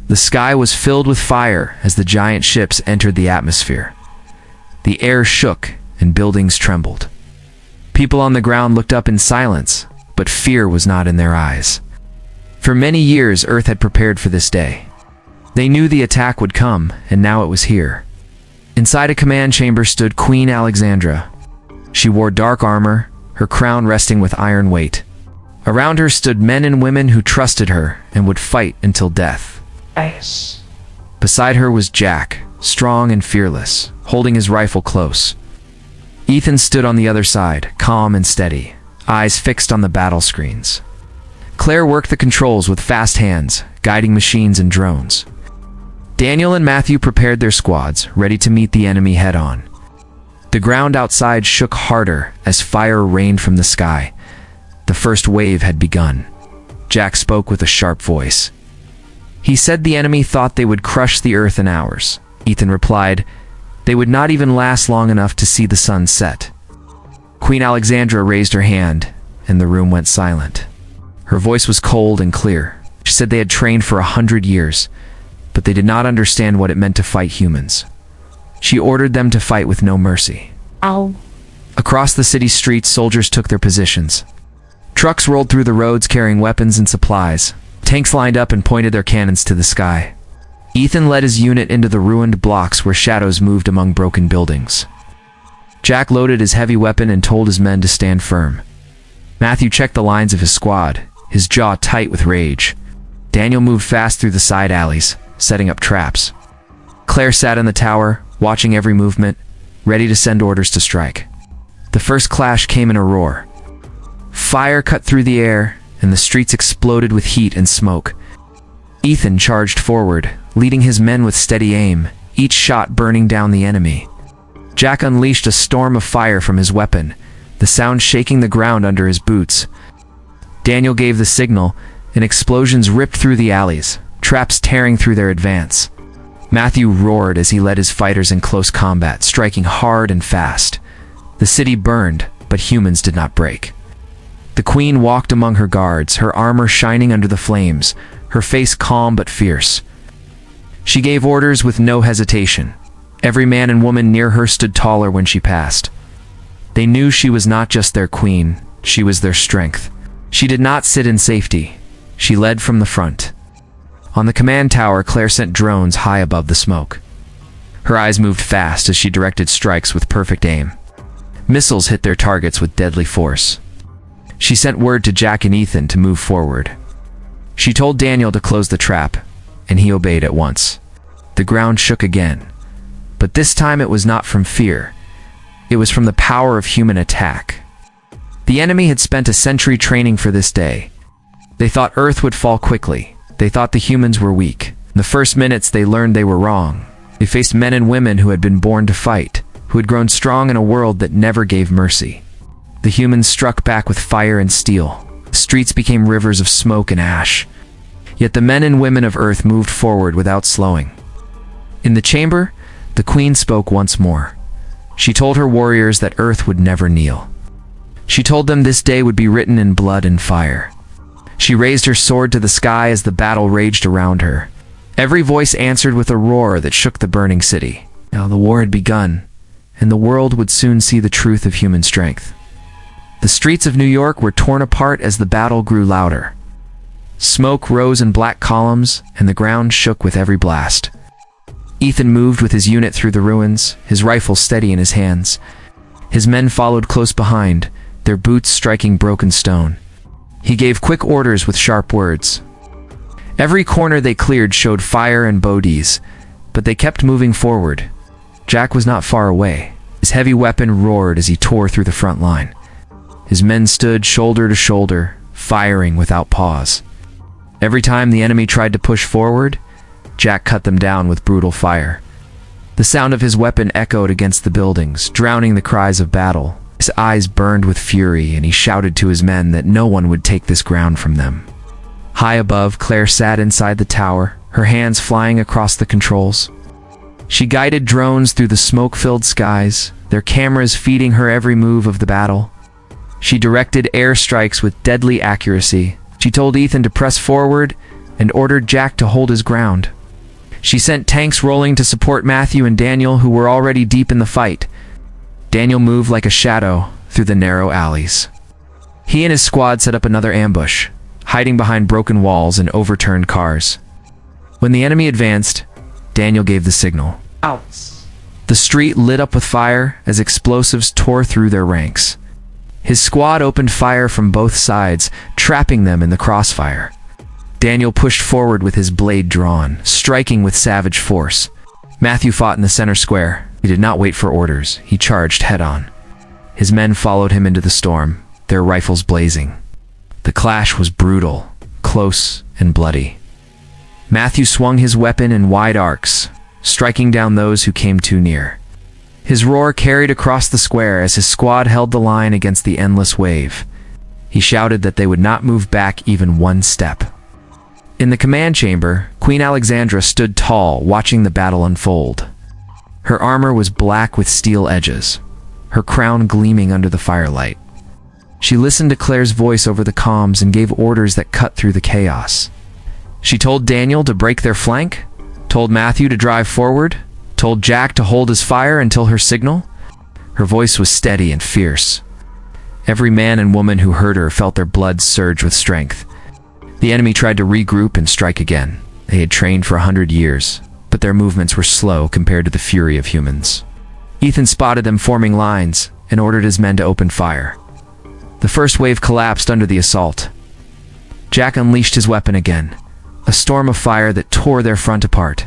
The sky was filled with fire as the giant ships entered the atmosphere. The air shook and buildings trembled. People on the ground looked up in silence, but fear was not in their eyes. For many years, Earth had prepared for this day. They knew the attack would come, and now it was here. Inside a command chamber stood Queen Alexandra. She wore dark armor, her crown resting with iron weight. Around her stood men and women who trusted her and would fight until death. Nice. Beside her was Jack, strong and fearless, holding his rifle close. Ethan stood on the other side, calm and steady, eyes fixed on the battle screens. Claire worked the controls with fast hands, guiding machines and drones. Daniel and Matthew prepared their squads, ready to meet the enemy head-on. The ground outside shook harder as fire rained from the sky. The first wave had begun. Jack spoke with a sharp voice. He said the enemy thought they would crush the earth in hours. Ethan replied, they would not even last long enough to see the sun set. Queen Alexandra raised her hand, and the room went silent. Her voice was cold and clear. She said they had trained for 100 years, but they did not understand what it meant to fight humans. She ordered them to fight with no mercy. Ow. Across the city streets, soldiers took their positions. Trucks rolled through the roads carrying weapons and supplies. Tanks lined up and pointed their cannons to the sky. Ethan led his unit into the ruined blocks where shadows moved among broken buildings. Jack loaded his heavy weapon and told his men to stand firm. Matthew checked the lines of his squad, his jaw tight with rage. Daniel moved fast through the side alleys, setting up traps. Claire sat in the tower, watching every movement, ready to send orders to strike. The first clash came in a roar. Fire cut through the air, and the streets exploded with heat and smoke. Ethan charged forward, leading his men with steady aim, each shot burning down the enemy. Jack unleashed a storm of fire from his weapon, the sound shaking the ground under his boots. Daniel gave the signal, and explosions ripped through the alleys, traps tearing through their advance. Matthew roared as he led his fighters in close combat, striking hard and fast. The city burned, but humans did not break. The queen walked among her guards, her armor shining under the flames, her face calm but fierce. She gave orders with no hesitation. Every man and woman near her stood taller when she passed. They knew she was not just their queen, she was their strength. She did not sit in safety. She led from the front. On the command tower, Claire sent drones high above the smoke. Her eyes moved fast as she directed strikes with perfect aim. Missiles hit their targets with deadly force. She sent word to Jack and Ethan to move forward. She told Daniel to close the trap, and he obeyed at once. The ground shook again, but this time it was not from fear. It was from the power of human attack. The enemy had spent a century training for this day. They thought Earth would fall quickly. They thought the humans were weak. In the first minutes, they learned they were wrong. They faced men and women who had been born to fight, who had grown strong in a world that never gave mercy. The humans struck back with fire and steel. The streets became rivers of smoke and ash. Yet the men and women of Earth moved forward without slowing. In the chamber, the queen spoke once more. She told her warriors that Earth would never kneel. She told them this day would be written in blood and fire. She raised her sword to the sky as the battle raged around her. Every voice answered with a roar that shook the burning city. Now the war had begun, and the world would soon see the truth of human strength. The streets of New York were torn apart as the battle grew louder. Smoke rose in black columns, and the ground shook with every blast. Ethan moved with his unit through the ruins, his rifle steady in his hands. His men followed close behind, their boots striking broken stone. He gave quick orders with sharp words. Every corner they cleared showed fire and bodies, but they kept moving forward. Jack was not far away. His heavy weapon roared as he tore through the front line. His men stood shoulder to shoulder, firing without pause. Every time the enemy tried to push forward, Jack cut them down with brutal fire. The sound of his weapon echoed against the buildings, drowning the cries of battle. His eyes burned with fury, and he shouted to his men that no one would take this ground from them. High above, Claire sat inside the tower, her hands flying across the controls. She guided drones through the smoke-filled skies, their cameras feeding her every move of the battle. She directed airstrikes with deadly accuracy. She told Ethan to press forward and ordered Jack to hold his ground. She sent tanks rolling to support Matthew and Daniel, who were already deep in the fight. Daniel moved like a shadow through the narrow alleys. He and his squad set up another ambush, hiding behind broken walls and overturned cars. When the enemy advanced, Daniel gave the signal. Out. The street lit up with fire as explosives tore through their ranks. His squad opened fire from both sides, trapping them in the crossfire. Daniel pushed forward with his blade drawn, striking with savage force. Matthew fought in the center square. He did not wait for orders. He charged head-on. His men followed him into the storm, their rifles blazing. The clash was brutal, close, and bloody. Matthew swung his weapon in wide arcs, striking down those who came too near. His roar carried across the square as his squad held the line against the endless wave. He shouted that they would not move back even one step. In the command chamber, Queen Alexandra stood tall, watching the battle unfold. Her armor was black with steel edges, her crown gleaming under the firelight. She listened to Claire's voice over the comms and gave orders that cut through the chaos. She told Daniel to break their flank, told Matthew to drive forward, told Jack to hold his fire until her signal. Her voice was steady and fierce. Every man and woman who heard her felt their blood surge with strength. The enemy tried to regroup and strike again. They had trained for 100 years, but their movements were slow compared to the fury of humans. Ethan spotted them forming lines and ordered his men to open fire. The first wave collapsed under the assault. Jack unleashed his weapon again, a storm of fire that tore their front apart.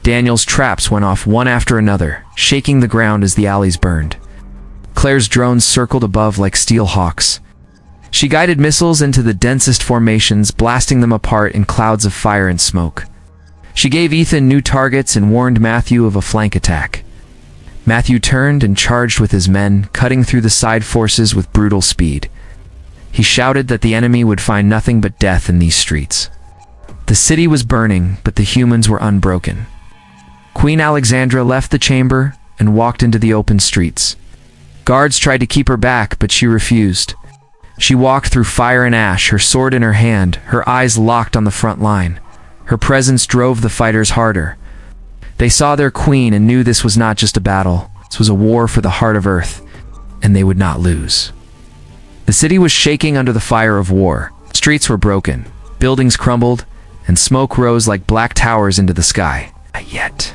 Daniel's traps went off one after another, shaking the ground as the alleys burned. Claire's drones circled above like steel hawks. She guided missiles into the densest formations, blasting them apart in clouds of fire and smoke. She gave Ethan new targets and warned Matthew of a flank attack. Matthew turned and charged with his men, cutting through the side forces with brutal speed. He shouted that the enemy would find nothing but death in these streets. The city was burning, but the humans were unbroken. Queen Alexandra left the chamber and walked into the open streets. Guards tried to keep her back, but she refused. She walked through fire and ash, her sword in her hand, her eyes locked on the front line. Her presence drove the fighters harder. They saw their queen and knew this was not just a battle. This was a war for the heart of Earth, and they would not lose. The city was shaking under the fire of war. Streets were broken, buildings crumbled, and smoke rose like black towers into the sky. Yet,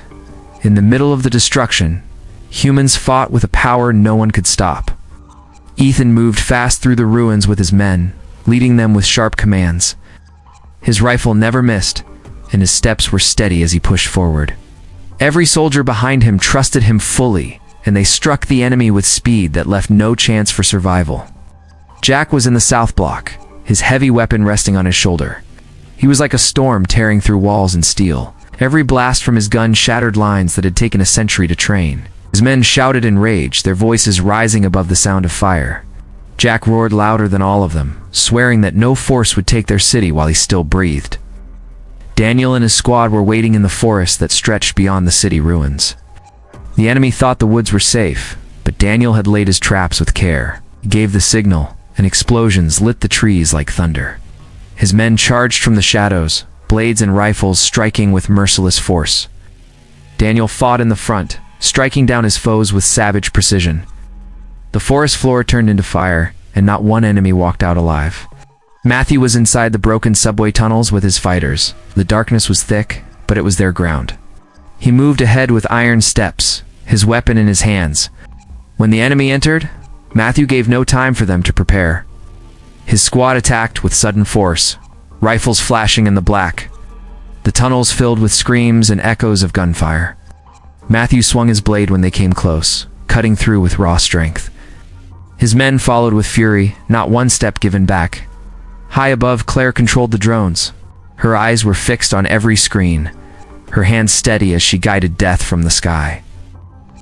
in the middle of the destruction, humans fought with a power no one could stop. Ethan moved fast through the ruins with his men, leading them with sharp commands. His rifle never missed, and his steps were steady as he pushed forward. Every soldier behind him trusted him fully, and they struck the enemy with speed that left no chance for survival. Jack was in the south block, his heavy weapon resting on his shoulder. He was like a storm tearing through walls and steel. Every blast from his gun shattered lines that had taken a century to train. His men shouted in rage, their voices rising above the sound of fire. Jack roared louder than all of them, swearing that no force would take their city while he still breathed. Daniel and his squad were waiting in the forest that stretched beyond the city ruins. The enemy thought the woods were safe, but Daniel had laid his traps with care. He gave the signal, and explosions lit the trees like thunder. His men charged from the shadows, blades and rifles striking with merciless force. Daniel fought in the front, striking down his foes with savage precision. The forest floor turned into fire, and not one enemy walked out alive. Matthew was inside the broken subway tunnels with his fighters. The darkness was thick, but it was their ground. He moved ahead with iron steps, his weapon in his hands. When the enemy entered, Matthew gave no time for them to prepare. His squad attacked with sudden force, rifles flashing in the black. The tunnels filled with screams and echoes of gunfire. Matthew swung his blade when they came close, cutting through with raw strength. His men followed with fury, not one step given back. High above, Claire controlled the drones. Her eyes were fixed on every screen, her hands steady as she guided death from the sky.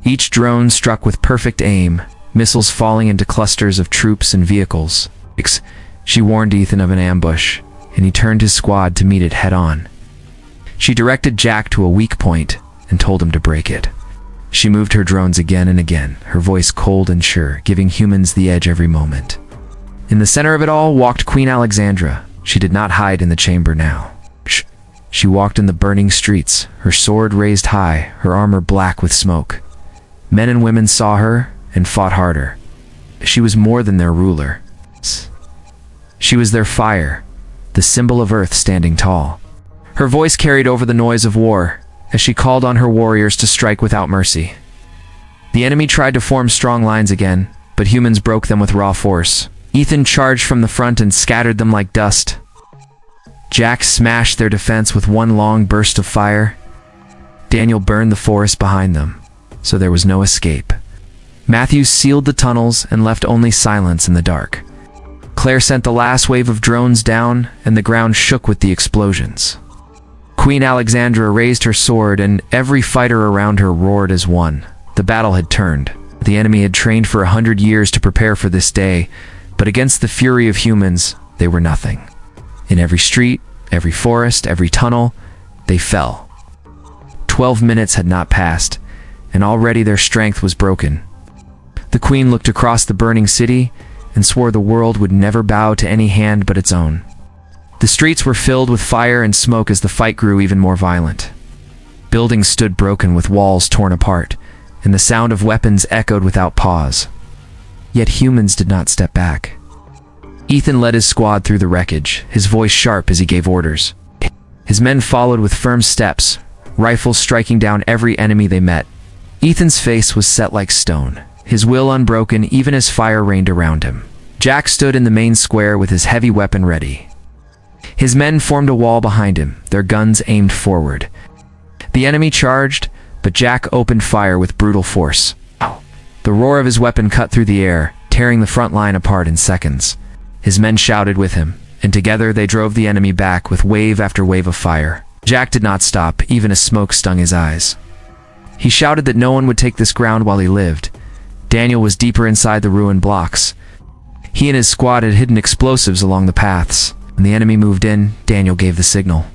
Each drone struck with perfect aim, missiles falling into clusters of troops and vehicles. She warned Ethan of an ambush, and he turned his squad to meet it head-on. She directed Jack to a weak point and told him to break it. She moved her drones again and again, her voice cold and sure, giving humans the edge every moment. In the center of it all walked Queen Alexandra. She did not hide in the chamber now. She walked in the burning streets, her sword raised high, her armor black with smoke. Men and women saw her and fought harder. She was more than their ruler. She was their fire, the symbol of Earth standing tall. Her voice carried over the noise of war as she called on her warriors to strike without mercy. The enemy tried to form strong lines again, but humans broke them with raw force. Ethan charged from the front and scattered them like dust. Jack smashed their defense with one long burst of fire. Daniel burned the forest behind them, so there was no escape. Matthew sealed the tunnels and left only silence in the dark. Claire sent the last wave of drones down, and the ground shook with the explosions. Queen Alexandra raised her sword, and every fighter around her roared as one. The battle had turned. The enemy had trained for 100 years to prepare for this day, but against the fury of humans, they were nothing. In every street, every forest, every tunnel, they fell. 12 minutes had not passed, and already their strength was broken. The queen looked across the burning city and swore the world would never bow to any hand but its own. The streets were filled with fire and smoke as the fight grew even more violent. Buildings stood broken with walls torn apart, and the sound of weapons echoed without pause. Yet humans did not step back. Ethan led his squad through the wreckage, his voice sharp as he gave orders. His men followed with firm steps, rifles striking down every enemy they met. Ethan's face was set like stone, his will unbroken even as fire rained around him. Jack stood in the main square with his heavy weapon ready. His men formed a wall behind him, their guns aimed forward. The enemy charged, but Jack opened fire with brutal force. The roar of his weapon cut through the air, tearing the front line apart in seconds. His men shouted with him, and together they drove the enemy back with wave after wave of fire. Jack did not stop, even as smoke stung his eyes. He shouted that no one would take this ground while he lived. Daniel was deeper inside the ruined blocks. He and his squad had hidden explosives along the paths. When the enemy moved in, Daniel gave the signal.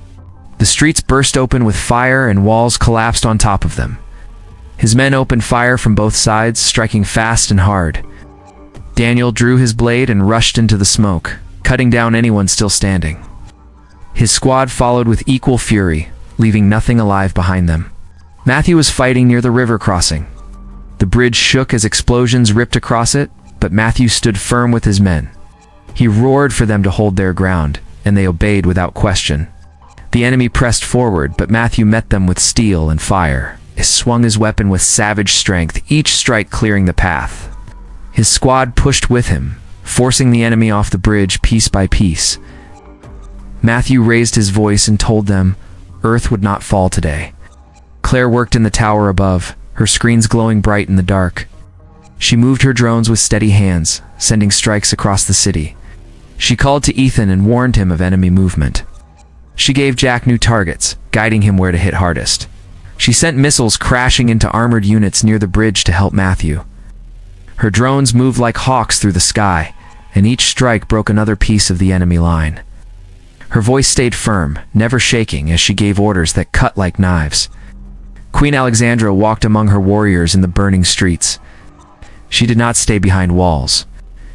The streets burst open with fire and walls collapsed on top of them. His men opened fire from both sides, striking fast and hard. Daniel drew his blade and rushed into the smoke, cutting down anyone still standing. His squad followed with equal fury, leaving nothing alive behind them. Matthew was fighting near the river crossing. The bridge shook as explosions ripped across it, but Matthew stood firm with his men. He roared for them to hold their ground, and they obeyed without question. The enemy pressed forward, but Matthew met them with steel and fire. He swung his weapon with savage strength, each strike clearing the path. His squad pushed with him, forcing the enemy off the bridge piece by piece. Matthew raised his voice and told them, Earth would not fall today. Claire worked in the tower above, her screens glowing bright in the dark. She moved her drones with steady hands, sending strikes across the city. She called to Ethan and warned him of enemy movement. She gave Jack new targets, guiding him where to hit hardest. She sent missiles crashing into armored units near the bridge to help Matthew. Her drones moved like hawks through the sky, and each strike broke another piece of the enemy line. Her voice stayed firm, never shaking as she gave orders that cut like knives. Queen Alexandra walked among her warriors in the burning streets. She did not stay behind walls.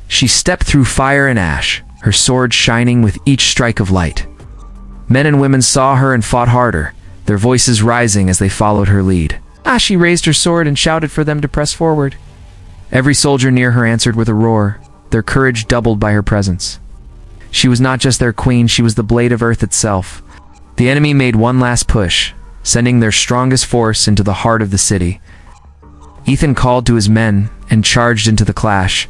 She stepped through fire and ash, her sword shining with each strike of light. Men and women saw her and fought harder, their voices rising as they followed her lead. She raised her sword and shouted for them to press forward. Every soldier near her answered with a roar, their courage doubled by her presence. She was not just their queen, she was the blade of Earth itself. The enemy made one last push, sending their strongest force into the heart of the city. Ethan called to his men and charged into the clash.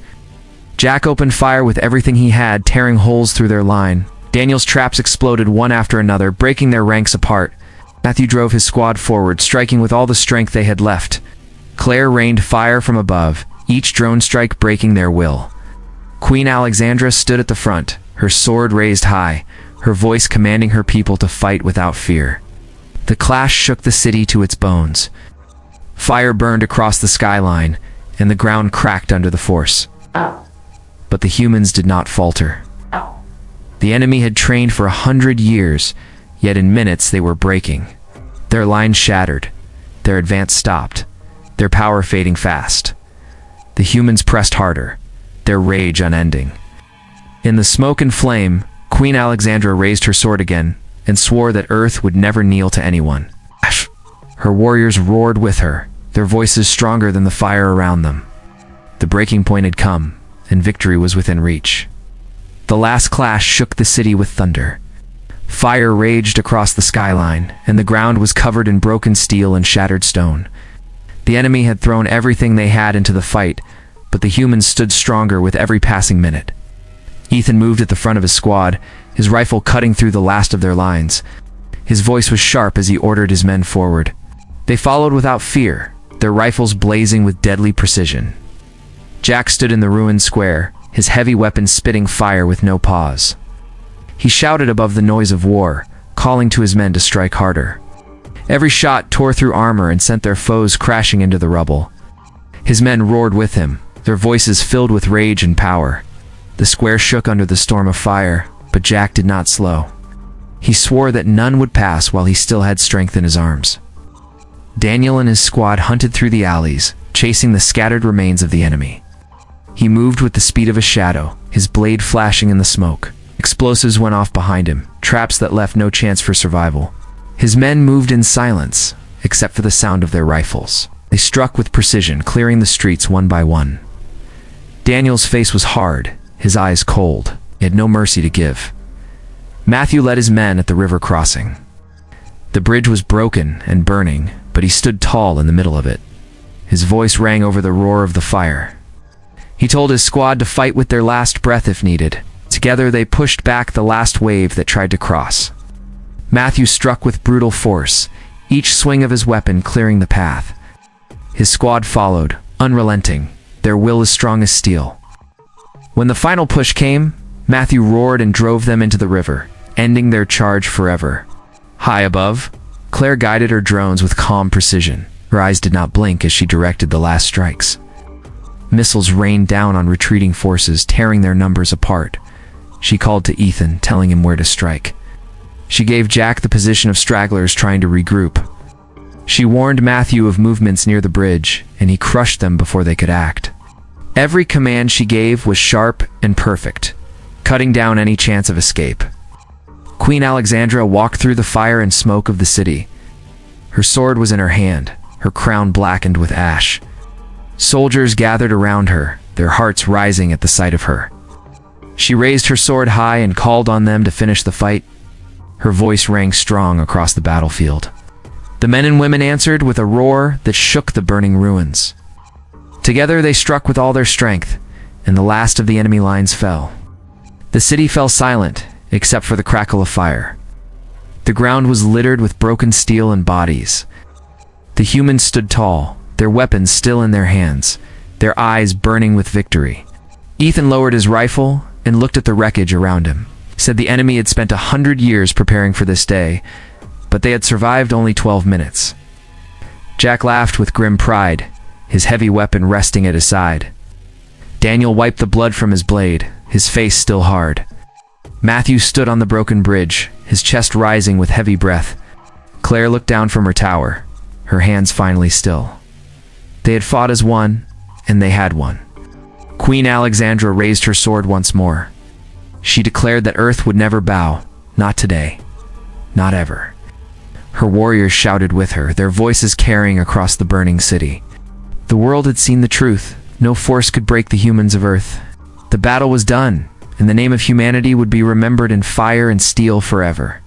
Jack opened fire with everything he had, tearing holes through their line. Daniel's traps exploded one after another, breaking their ranks apart. Matthew drove his squad forward, striking with all the strength they had left. Claire rained fire from above, each drone strike breaking their will. Queen Alexandra stood at the front, her sword raised high, her voice commanding her people to fight without fear. The clash shook the city to its bones. Fire burned across the skyline, and the ground cracked under the force. But the humans did not falter. The enemy had trained for 100 years, yet in minutes they were breaking. Their lines shattered, their advance stopped, their power fading fast. The humans pressed harder, their rage unending. In the smoke and flame, Queen Alexandra raised her sword again, and swore that Earth would never kneel to anyone. Her warriors roared with her, their voices stronger than the fire around them. The breaking point had come, and victory was within reach. The last clash shook the city with thunder. Fire raged across the skyline, and the ground was covered in broken steel and shattered stone. The enemy had thrown everything they had into the fight, but the humans stood stronger with every passing minute. Ethan moved at the front of his squad, his rifle cutting through the last of their lines. His voice was sharp as he ordered his men forward. They followed without fear, their rifles blazing with deadly precision. Jack stood in the ruined square, his heavy weapon spitting fire with no pause. He shouted above the noise of war, calling to his men to strike harder. Every shot tore through armor and sent their foes crashing into the rubble. His men roared with him, their voices filled with rage and power. The square shook under the storm of fire, but Jack did not slow. He swore that none would pass while he still had strength in his arms. Daniel and his squad hunted through the alleys, chasing the scattered remains of the enemy. He moved with the speed of a shadow, his blade flashing in the smoke. Explosives went off behind him, traps that left no chance for survival. His men moved in silence, except for the sound of their rifles. They struck with precision, clearing the streets one by one. Daniel's face was hard, his eyes cold. He had no mercy to give. Matthew led his men at the river crossing. The bridge was broken and burning, but he stood tall in the middle of it. His voice rang over the roar of the fire. He told his squad to fight with their last breath if needed. Together they pushed back the last wave that tried to cross. Matthew struck with brutal force, each swing of his weapon clearing the path. His squad followed, unrelenting, their will as strong as steel. When the final push came, Matthew roared and drove them into the river, ending their charge forever. High above, Claire guided her drones with calm precision. Her eyes did not blink as she directed the last strikes. Missiles rained down on retreating forces, tearing their numbers apart. She called to Ethan, telling him where to strike. She gave Jack the position of stragglers trying to regroup. She warned Matthew of movements near the bridge, and he crushed them before they could act. Every command she gave was sharp and perfect, cutting down any chance of escape. Queen Alexandra walked through the fire and smoke of the city. Her sword was in her hand, her crown blackened with ash. Soldiers gathered around her, their hearts rising at the sight of her. She raised her sword high and called on them to finish the fight. Her voice rang strong across the battlefield. The men and women answered with a roar that shook the burning ruins. Together they struck with all their strength, and the last of the enemy lines fell. The city fell silent, except for the crackle of fire. The ground was littered with broken steel and bodies. The humans stood tall, their weapons still in their hands, their eyes burning with victory. Ethan lowered his rifle and looked at the wreckage around him. Said the enemy had spent 100 years preparing for this day, but they had survived only 12 minutes. Jack laughed with grim pride, his heavy weapon resting at his side. Daniel wiped the blood from his blade, his face still hard. Matthew stood on the broken bridge, his chest rising with heavy breath. Claire looked down from her tower, her hands finally still. They had fought as one, and they had won. Queen Alexandra raised her sword once more. She declared that Earth would never bow, not today, not ever. Her warriors shouted with her, their voices carrying across the burning city. The world had seen the truth. No force could break the humans of Earth. The battle was done, and the name of humanity would be remembered in fire and steel forever.